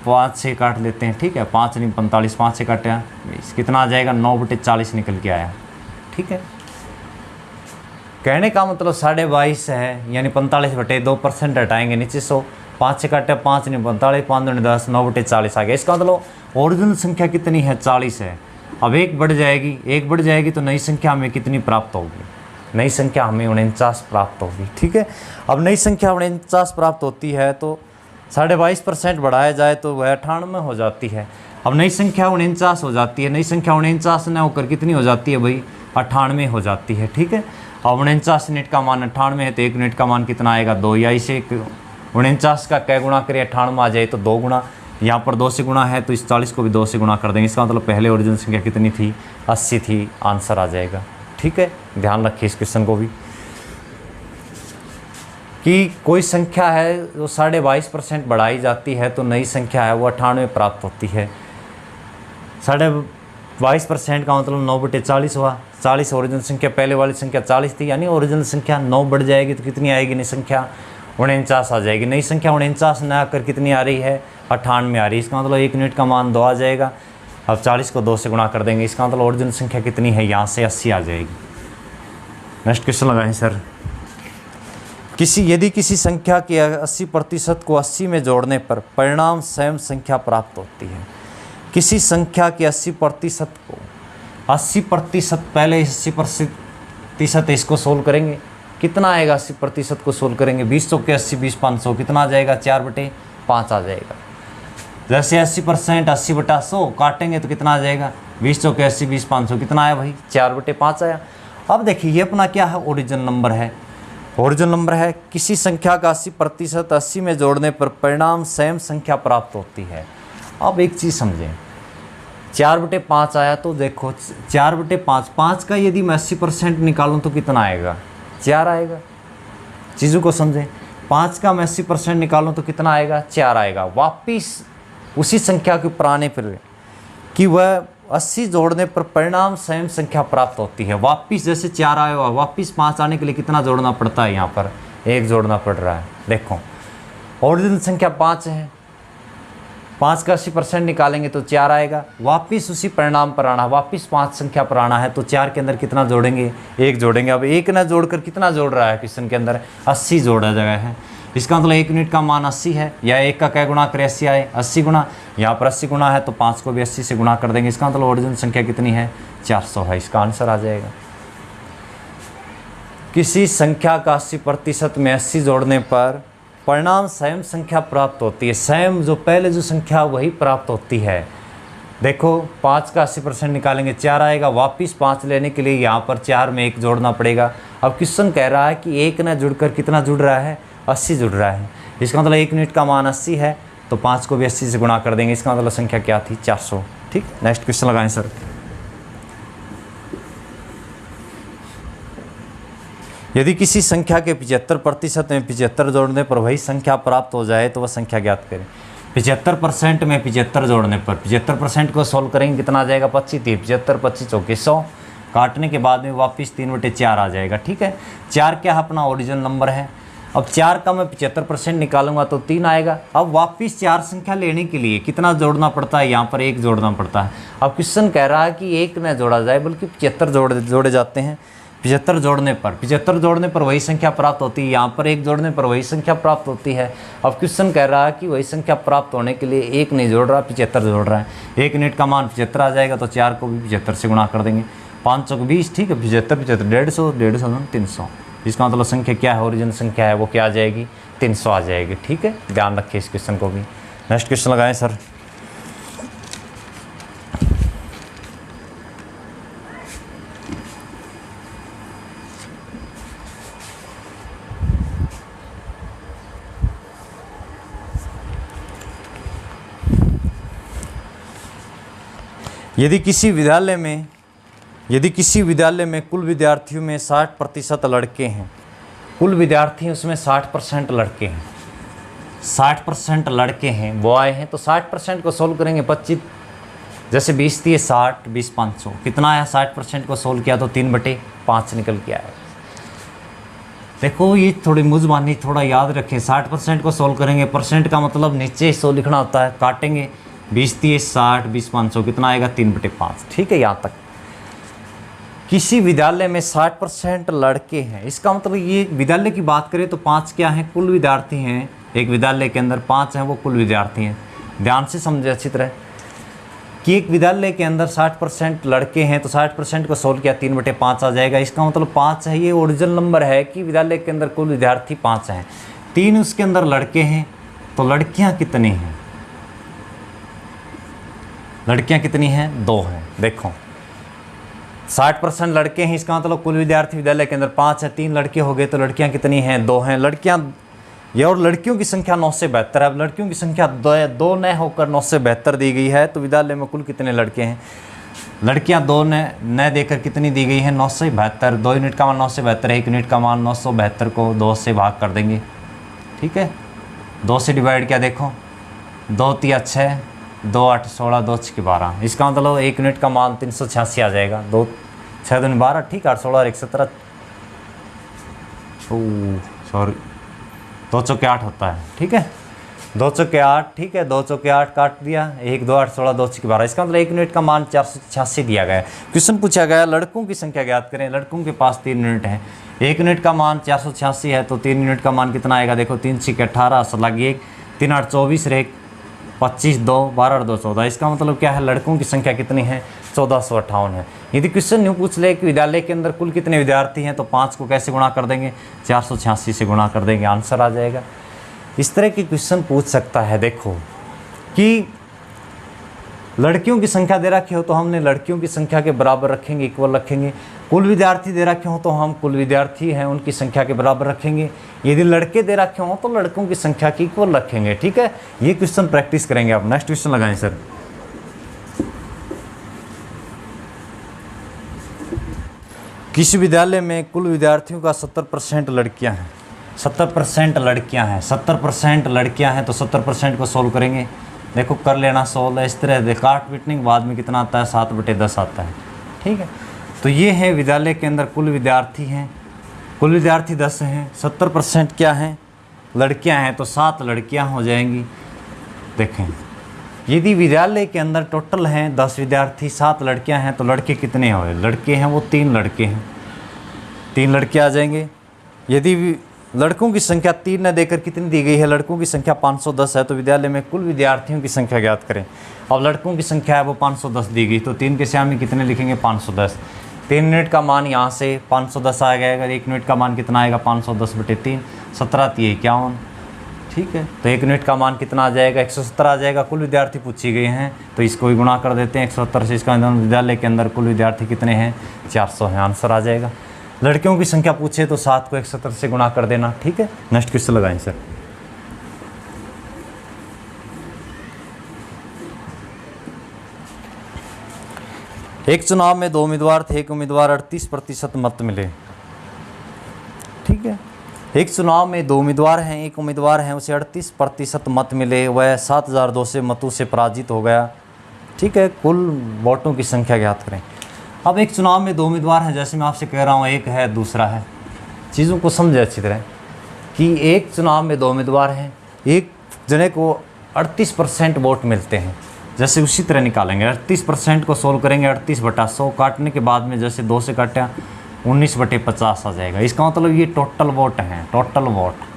5 से काट लेते हैं, ठीक है, 5 नहीं 45, 5 से काटा कितना आ जाएगा, 9/40 निकल के आया। ठीक है, कहने का मतलब 22.5 है, यानी 45/2% हटाएंगे नीचे 100, 5 से काटे 5 नहीं 45, 5 दूनी 10, 9/40 आ गया। इसका मतलब ओरिजिनल संख्या कितनी है, 40 है। अब 1 बढ़ जाएगी, 1 बढ़ जाएगी तो नई संख्या हमें कितनी प्राप्त होगी, नई संख्या हमें 49 प्राप्त होगी। ठीक है, अब नई संख्या 49 प्राप्त होती है तो 22.5% बढ़ाया जाए तो वह 98 हो जाती है। अब नई संख्या 49 हो जाती है, नई संख्या 49 न होकर कितनी हो जाती है भाई, 98 हो जाती है। ठीक है, अब 49 यूनिट का मान 98 है तो 1 यूनिट का मान कितना आएगा, 2, या इसे 49 का कै गुणा करिए 98 आ जाए तो 2 गुणा, यहाँ पर 2 से गुणा है तो इस 40 को भी 2 से गुणा कर देंगे। इसका मतलब पहले ओरिजिनल संख्या कितनी थी, 80 थी। आंसर आ जाएगा। ठीक है, ध्यान रखिए इस क्वेश्चन को भी कि कोई संख्या है जो 22.5% बढ़ाई जाती है तो नई संख्या है वो 98 प्राप्त होती है। 22.5% का मतलब 9/40 हुआ। 40 ओरिजिनल संख्या, पहले वाली संख्या 40 थी, यानी ओरिजिनल संख्या 9 बढ़ जाएगी तो कितनी आएगी, नई संख्या 49 आ जाएगी। नई संख्या 49 न आकर कितनी आ रही है, 98 आ रही है, इसका मतलब 1 यूनिट का मान 2 आ जाएगा। अब 40 को 2 से गुणा कर देंगे, इसका मतलब ओरिजिनल संख्या कितनी है, यहाँ से 80 आ जाएगी। नेक्स्ट क्वेश्चन लगाएं सर। यदि किसी संख्या के 80% को 80 में जोड़ने पर परिणाम सेम संख्या प्राप्त होती है। किसी संख्या के 80% को 80%, पहले 80% इसको सोल्व करेंगे, कितना आएगा 80% को सोल्व करेंगे, 20 चौके 80, 20 500 कितना आ जाएगा, 4/5 आ जाएगा। जैसे 80% 80/100 काटेंगे तो कितना आ जाएगा, 20 चौके 80, 20 500 कितना आया भाई, 4/5 आया। अब देखिए ये अपना क्या है, ओरिजिनल नंबर है। ओरिजिनल नंबर है, किसी संख्या का 80% 80 में जोड़ने पर परिणाम सेम संख्या प्राप्त होती है। अब एक चीज़ समझें, 4/5 आया तो देखो 4/5, 5 का यदि मैं 80% निकालूं तो कितना आएगा, 4 आएगा। चीज़ों को समझें, 5 का मैं 80% निकालूं तो कितना आएगा, 4 आएगा। वापिस उसी संख्या के पुराने पर कि वह 80 जोड़ने पर परिणाम सेम संख्या प्राप्त होती है। वापिस जैसे 4 आया हुआ, वापिस 5 आने के लिए कितना जोड़ना पड़ता है, यहाँ पर 1 जोड़ना पड़ रहा है। देखो ओरिजिनल संख्या 5 है, 5 का 80% निकालेंगे तो 4 आएगा। वापिस उसी परिणाम पर आना, वापिस 5 संख्या पर आना है तो 4 के अंदर कितना जोड़ेंगे, 1 जोड़ेंगे। अब 1 ना जोड़कर कितना जोड़ रहा है क्वेश्चन के अंदर, 80 जोड़ा जगह है। इसका मतलब 1 यूनिट का मान 80 है, या 1 का क्या गुणा करें, 80 आए, 80 गुणा, यहाँ पर 80 गुणा है तो 5 को भी 80 से गुणा कर देंगे। इसका मतलब ओरिजिनल संख्या कितनी है, 400 है। इसका आंसर आ जाएगा। किसी संख्या का 80% में 80 जोड़ने पर परिणाम सेम संख्या प्राप्त होती है। सेम जो पहले जो संख्या वही प्राप्त होती है। देखो 5 का 80% निकालेंगे 4 आएगा, वापिस 5 लेने के लिए यहाँ पर 4 में 1 जोड़ना पड़ेगा। अब क्वेश्चन कह रहा है कि 1 ना जुड़कर कितना जुड़ रहा है, 80 जुड़ रहा है। इसका मतलब 1 यूनिट का मान 80 है तो 5 को भी 80 से गुणा कर देंगे। इसका मतलब संख्या क्या थी, 400। ठीक, नेक्स्ट क्वेश्चन लगाएं सर। यदि किसी संख्या के 75% में 75 जोड़ने पर वही संख्या प्राप्त हो जाए तो वह संख्या ज्ञात करें। 75% में 75 जोड़ने पर 75% को सोल्व करेंगे कितना आ जाएगा, 25 3 75 25 चौके 100 काटने के बाद में वापस 3/4 आ जाएगा। ठीक है, 4 क्या है, अपना ओरिजिनल नंबर है। अब 4 का मैं 75% निकालूंगा तो 3 आएगा। अब वापस 4 संख्या लेने के लिए कितना जोड़ना पड़ता है, यहाँ पर 1 जोड़ना पड़ता है। अब क्वेश्चन कह रहा है कि 1 न जोड़ा जाए बल्कि 75 जोड़े जाते हैं। 75 जोड़ने पर वही संख्या प्राप्त होती है, यहाँ पर 1 जोड़ने पर वही संख्या प्राप्त होती है। अब क्वेश्चन कह रहा है कि वही संख्या प्राप्त होने के लिए 1 नहीं जोड़ रहा, 75 जोड़ रहा है। 1 यूनिट का मान 75 आ जाएगा तो 4 को भी 75 से गुणा कर देंगे। 5 चौक 20, ठीक है, 75 150 150 300। इसका मतलब संख्या क्या है, ओरिजिनल संख्या है वो क्या आ जाएगी, 300 आ जाएगी। ठीक है, ध्यान रखिए इस क्वेश्चन को भी। नेक्स्ट क्वेश्चन लगाएं सर। यदि किसी विद्यालय में कुल विद्यार्थियों में 60% लड़के हैं, कुल विद्यार्थी उसमें 60% लड़के हैं, 60% लड़के हैं, बॉय हैं, तो 60% को सोल्व करेंगे 25, जैसे 20 थी 60 20 500 कितना आया, 60% को सोल्व किया तो 3/5 निकल के आया। देखो ये थोड़ी मुझबानी थोड़ा याद रखें, 60% को सोल्व करेंगे, परसेंट का मतलब नीचे 100 लिखना होता है, काटेंगे 20 थी 60 20 500 कितना आएगा, 3/5। ठीक है, यहाँ तक। किसी विद्यालय में 60% लड़के हैं, इसका मतलब ये विद्यालय की बात करें तो 5 क्या हैं, कुल विद्यार्थी हैं। एक विद्यालय के अंदर 5 हैं, वो कुल विद्यार्थी हैं। ध्यान से समझे अच्छी तरह कि एक विद्यालय के अंदर 60% लड़के हैं तो 60% को सोल्व किया 3/5 आ जाएगा। इसका मतलब 5 है, ये ओरिजिनल नंबर है कि विद्यालय के अंदर कुल विद्यार्थी 5 हैं। 3 उसके अंदर लड़के हैं तो लड़कियाँ कितनी हैं, लड़कियाँ कितनी हैं, 2 हैं। देखो 60% लड़के हैं, इसका मतलब कुल विद्यार्थी विद्यालय के अंदर 5 है, 3 लड़के हो गए तो लड़कियां कितनी हैं, 2 हैं। लड़कियां ये और लड़कियों की संख्या 9 से 72 है। अब लड़कियों की संख्या 2 न होकर 9 से 72 दी गई है तो विद्यालय में कुल कितने लड़के हैं, लड़कियां 2 न देकर कितनी दी गई है, 9 से 72। 2 यूनिट का मान 9 से 72 है, 1 यूनिट का मान 972 को 2 से भाग कर देंगे। ठीक है, 2 से डिवाइड किया, देखो 2 3 6 2 8 16 2 6 12। इसका मतलब 1 यूनिट का मान 386 आ जाएगा। 2 6 2 12, ठीक है, 8 16 1 17, सॉरी 2 चौके 8 होता है। ठीक है, 2 चौके 8, ठीक है, 2 चौके 8 काट दिया, 1 2 8 16, 2 चौके 12। इसका मतलब 1 यूनिट का मान 486 दिया गया है। क्वेश्चन पूछा गया लड़कों की संख्या ज्ञात करें। लड़कों के पास 3 यूनिट है, 1 यूनिट का मान 486 है, तो 3 यूनिट का मान कितना आएगा? देखो 3 6 18, 1 3 8 24, रेख 25 2 12 2 14। इसका मतलब क्या है? लड़कों की संख्या कितनी है? 1458 है। यदि क्वेश्चन यूँ पूछ ले कि विद्यालय के अंदर कुल कितने विद्यार्थी हैं, तो 5 को कैसे गुणा कर देंगे? 486 से गुणा कर देंगे, आंसर आ जाएगा। इस तरह की क्वेश्चन पूछ सकता है। देखो कि लड़कियों की संख्या दे रखी हो तो हमने लड़कियों की संख्या के बराबर रखेंगे, इक्वल रखेंगे। कुल विद्यार्थी दे रखे हो तो हम कुल विद्यार्थी हैं उनकी संख्या के बराबर रखेंगे। यदि लड़के दे रखे हो तो लड़कों की संख्या की इक्वल रखेंगे, ठीक है। ये क्वेश्चन प्रैक्टिस करेंगे आप। नेक्स्ट क्वेश्चन लगाएं सर। किसी विद्यालय में कुल विद्यार्थियों का 70% लड़कियां हैं, 70% लड़कियां हैं, 70% लड़कियां हैं, तो 70% को सोल्व करेंगे। देखो कर लेना सोल्व, इस तरह काट पीटने के बाद में कितना आता है? 7/10 आता है, ठीक है। तो ये है विद्यालय के अंदर कुल विद्यार्थी हैं, कुल विद्यार्थी 10 हैं, 70% क्या हैं? लड़कियां हैं, तो 7 लड़कियां हो जाएंगी। देखें यदि विद्यालय के अंदर टोटल हैं 10 विद्यार्थी, 7 लड़कियां हैं, तो लड़के कितने हुए? लड़के हैं वो 3 लड़के हैं, 3 लड़के आ जाएंगे। यदि लड़कों की संख्या 3 न देकर कितनी दी गई है? लड़कों की संख्या 510 है, तो विद्यालय में कुल विद्यार्थियों की संख्या ज्ञात करें। अब लड़कों की संख्या है वो 510 दी गई, तो 3 के सामने कितने लिखेंगे? 510। 3 यूनिट का मान यहाँ से 510 आ गया। अगर 1 यूनिट का मान कितना आएगा? 510/3, 17 3 51, ठीक है। तो 1 यूनिट का मान कितना आ जाएगा? 170 आ जाएगा। कुल विद्यार्थी पूछी गए हैं तो इसको भी गुणा कर देते हैं 170 से। इसका विद्यालय के अंदर कुल विद्यार्थी कितने हैं? 400 हैं, आंसर आ जाएगा। लड़कियों की संख्या पूछे तो 7 को 170 से गुणा कर देना, ठीक है। नेक्स्ट क्वेश्चन लगाएं सर। एक चुनाव में 2 उम्मीदवार थे, एक उम्मीदवार 38% मत मिले, ठीक है। एक चुनाव में 2 उम्मीदवार हैं, एक उम्मीदवार हैं उसे 38% मत मिले, वह 7200 मतों से पराजित हो गया, ठीक है। कुल वोटों की संख्या ज्ञात करें। अब एक चुनाव में 2 उम्मीदवार हैं, जैसे मैं आपसे कह रहा हूँ, एक है दूसरा है। चीज़ों को समझे अच्छी तरह कि एक चुनाव में 2 उम्मीदवार हैं, एक जने को 38% वोट मिलते हैं, जैसे उसी तरह निकालेंगे। 38% को सोल्व करेंगे, 38/100 काटने के बाद में जैसे 2 से काटा 19/50 आ जाएगा। इसका मतलब ये टोटल वोट हैं, टोटल वोट।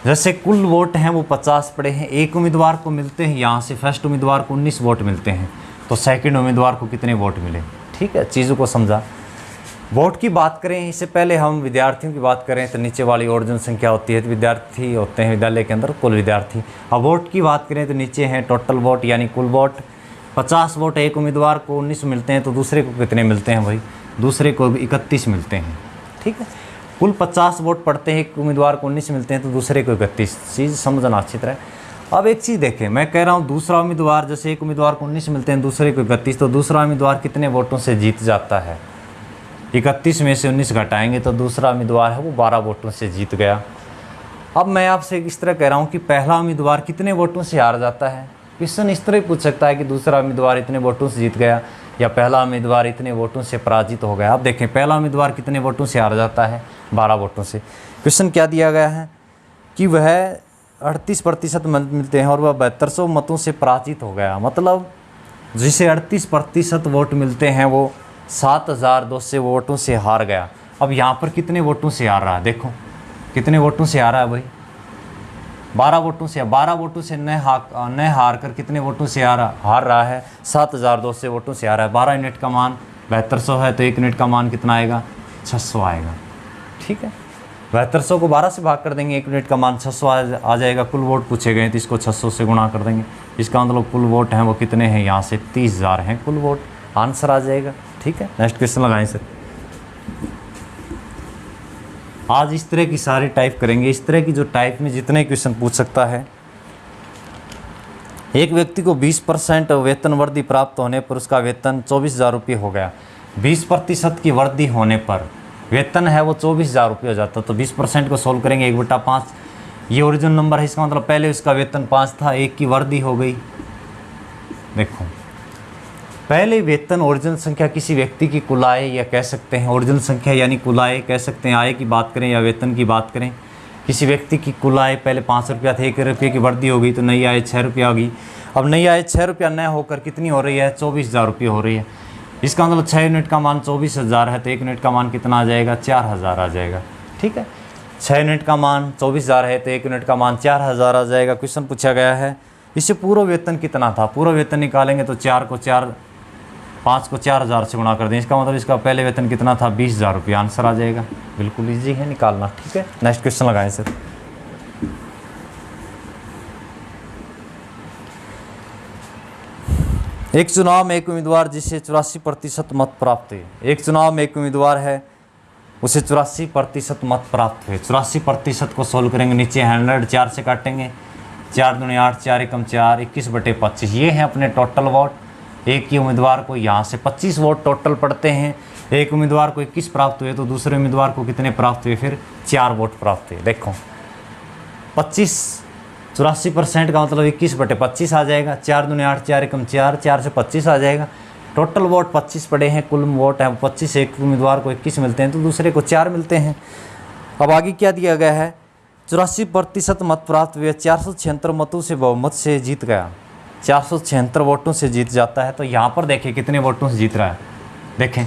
जैसे कुल वोट हैं वो 50 पड़े हैं, एक उम्मीदवार को मिलते हैं, यहाँ से फर्स्ट उम्मीदवार को 19 वोट मिलते हैं, तो सेकंड उम्मीदवार को कितने वोट मिले, ठीक है। चीज़ों को समझा। वोट की बात करें इससे पहले हम विद्यार्थियों की बात करें तो नीचे वाली और जनसंख्या होती है, तो विद्यार्थी होते हैं विद्यालय के अंदर कुल विद्यार्थी। अब वोट की बात करें तो नीचे हैं टोटल वोट यानी कुल वोट। 50 वोट एक उम्मीदवार को 19 मिलते हैं, तो दूसरे को कितने मिलते हैं भाई? दूसरे को भी 31 मिलते हैं, ठीक है। कुल 50 वोट पड़ते हैं, एक उम्मीदवार को 19 मिलते हैं, तो दूसरे को 31। चीज़ समझना अच्छी तरह। अब एक चीज़ देखें, मैं कह रहा हूँ दूसरा उम्मीदवार, जैसे एक उम्मीदवार को 19 मिलते हैं, दूसरे को 31, तो दूसरा उम्मीदवार कितने वोटों से जीत जाता है? 31 में से 19 घटाएंगे तो दूसरा उम्मीदवार है वो 12 वोटों से जीत गया। अब मैं आपसे इस तरह कह रहा हूँ कि पहला उम्मीदवार कितने वोटों से हार जाता है? क्वेश्चन इस तरह पूछ सकता है कि दूसरा उम्मीदवार इतने वोटों से जीत गया या पहला उम्मीदवार इतने वोटों से पराजित हो गया। अब देखें पहला उम्मीदवार कितने वोटों से हार जाता है? 12 वोटों से। क्वेश्चन क्या दिया गया है कि वह 38% मिलते हैं और वह 7200 मतों से पराजित हो गया। मतलब जिसे 38% वोट मिलते हैं वो 7200 वोटों से हार गया। अब यहाँ पर कितने वोटों से हार रहा है? देखो कितने वोटों से हारा है भाई? 12 वोटों से। 12 वोटों से न हार कर कितने वोटों से हार रहा है? 7200 वोटों से हारा है। 12 यूनिट का मान 7200 है, तो 1 यूनिट का मान कितना आएगा? 600 आएगा, ठीक है। 7200 को 12 से भाग कर देंगे, 1 यूनिट का मान 600 आ जाएगा। कुल वोट पूछे गए तो इसको 600 से गुणा कर देंगे। इसका मतलब कुल वोट हैं वो कितने हैं? यहाँ से 30,000 हैं कुल वोट, आंसर आ जाएगा, ठीक है। नेक्स्ट क्वेश्चन लगाएं सर। आज इस तरह की सारी टाइप करेंगे। इस तरह की जो टाइप में जितने क्वेश्चन पूछ सकता है। एक व्यक्ति को 20% वेतन वृद्धि प्राप्त होने पर उसका वेतन 24,000 रुपये हो गया। 20% की वृद्धि होने पर वेतन है वो 24,000 रुपये हो जाता, तो 20% को सोल्व करेंगे 1/5। ये ओरिजिनल नंबर है, इसका मतलब पहले उसका वेतन 5 था, 1 की वृद्धि हो गई। देखो पहले वेतन ओरिजिनल संख्या किसी व्यक्ति की कुल आय या कह सकते हैं ओरिजिनल संख्या यानी कुल आय कह सकते हैं। आय की बात करें या वेतन की बात करें, किसी व्यक्ति की कुल आय पहले 5 रुपया थे, 1 रुपये की वृद्धि हो गई तो नई आय 6 रुपया होगी। अब नई आय 6 रुपया न होकर कितनी हो रही है, 24,000 रुपये हो रही है। इसका मतलब 6 यूनिट का मान 24,000 है तो 1 यूनिट का मान कितना आ जाएगा, 4,000 आ जाएगा। ठीक है, 6 यूनिट का मान 24,000 है तो 1 यूनिट का मान 4,000 आ जाएगा। क्वेश्चन पूछा गया है इससे पूर्व वेतन कितना था। पूर्व वेतन निकालेंगे तो 5 को 4,000 से गुणा कर दें, इसका मतलब इसका पहले वेतन कितना था, 20,000 रुपये। आंसर आ जाएगा, बिल्कुल ईजी है निकालना। ठीक है, नेक्स्ट क्वेश्चन लगाएं सर। एक चुनाव में एक उम्मीदवार जिसे 84% मत प्राप्त हुए। एक चुनाव में एक उम्मीदवार है, उसे 84% मत प्राप्त हुए। 84% को सोल्व करेंगे, नीचे 100 4 से काटेंगे, 4 दूनी 8, 4 एकम 4, 21/25 ये हैं अपने टोटल वोट। एक ही उम्मीदवार को यहाँ से 25 वोट टोटल पड़ते हैं। एक उम्मीदवार को 21 प्राप्त हुए तो दूसरे उम्मीदवार को कितने प्राप्त हुए, फिर 4 वोट प्राप्त हुए। देखो 84% का मतलब 21/25 आ जाएगा। 4 दूनी 8, 4 एकम 4, 4 से 25 आ जाएगा। टोटल वोट 25 पड़े हैं, कुल वोट है 25। एक उम्मीदवार को 21 मिलते हैं तो दूसरे को 4 मिलते हैं। अब आगे क्या दिया गया है, 84% मत प्राप्त हुए, 476 मतों से बहुमत से जीत गया। 476 वोटों से जीत जाता है तो यहाँ पर देखें कितने वोटों से जीत रहा है। देखें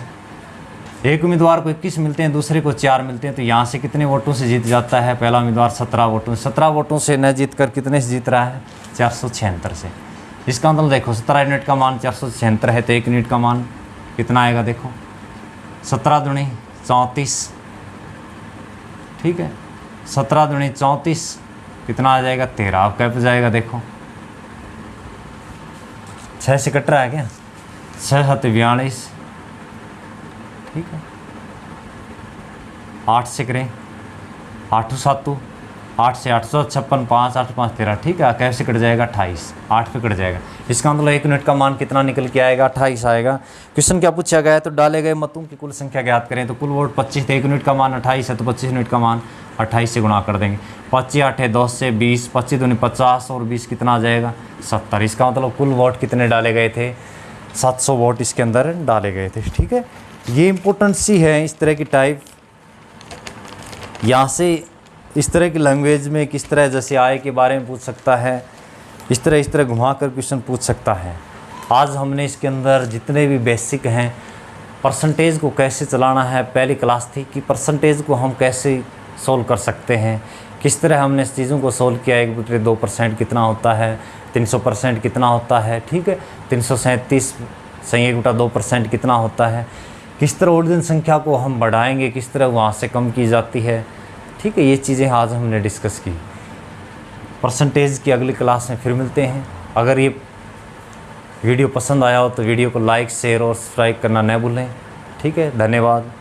एक उम्मीदवार को 21 मिलते हैं, दूसरे को 4 मिलते हैं तो यहाँ से कितने वोटों से जीत जाता है। पहला उम्मीदवार 17 वोटों से, 17 वोटों से न जीत कर कितने से जीत रहा है, 476 से। इसका मतलब देखो 17 यूनिट का मान 476 है तो 1 यूनिट का मान कितना आएगा, देखो 17 दूनी 34। ठीक है, 17 दूनी 34 कितना आ जाएगा, 13। अब क्या जाएगा, देखो 6 से कट रहा है क्या, 6 7 42। ठीक है, 8 से करें, 8 7 8 से 856, 5 8 5 13। ठीक है, कैसे कट जाएगा, 28, 8 पे कट जाएगा। इसका मतलब 1 यूनिट का मान कितना निकल के आएगा, 28 आएगा। क्वेश्चन क्या पूछा गया है, तो डाले गए मतों की कुल संख्या ज्ञात करें। तो कुल वोट 25 थे, 1 यूनिट का मान 28 है तो 25 यूनिट का मान 28 से गुणा कर देंगे। 25 8 है 10 से 20, 25 दूनी 50 और 20 कितना आ जाएगा, 70। इसका मतलब कुल वोट कितने डाले गए थे, 700 वोट इसके अंदर डाले गए थे। ठीक है, ये इंपॉर्टेंट सी है इस तरह की टाइप। यहाँ से इस तरह की लैंग्वेज में किस तरह जैसे आय के बारे में पूछ सकता है, इस तरह घुमा कर क्वेश्चन पूछ सकता है। आज हमने इसके अंदर जितने भी बेसिक हैं, परसेंटेज को कैसे चलाना है, पहली क्लास थी कि परसेंटेज को हम कैसे सोल्व कर सकते हैं, किस तरह हमने इस चीज़ों को सोल्व किया। 1/2% कितना होता है, 300% कितना होता है। ठीक है, 337 सही 1/2% कितना होता है। किस तरह ऑर्डिनल संख्या को हम बढ़ाएंगे, किस तरह वहाँ से कम की जाती है। ठीक है, ये चीज़ें आज हमने डिस्कस की। परसेंटेज की अगली क्लास में फिर मिलते हैं। अगर ये वीडियो पसंद आया हो तो वीडियो को लाइक शेयर और सब्सक्राइब करना न भूलें। ठीक है, धन्यवाद।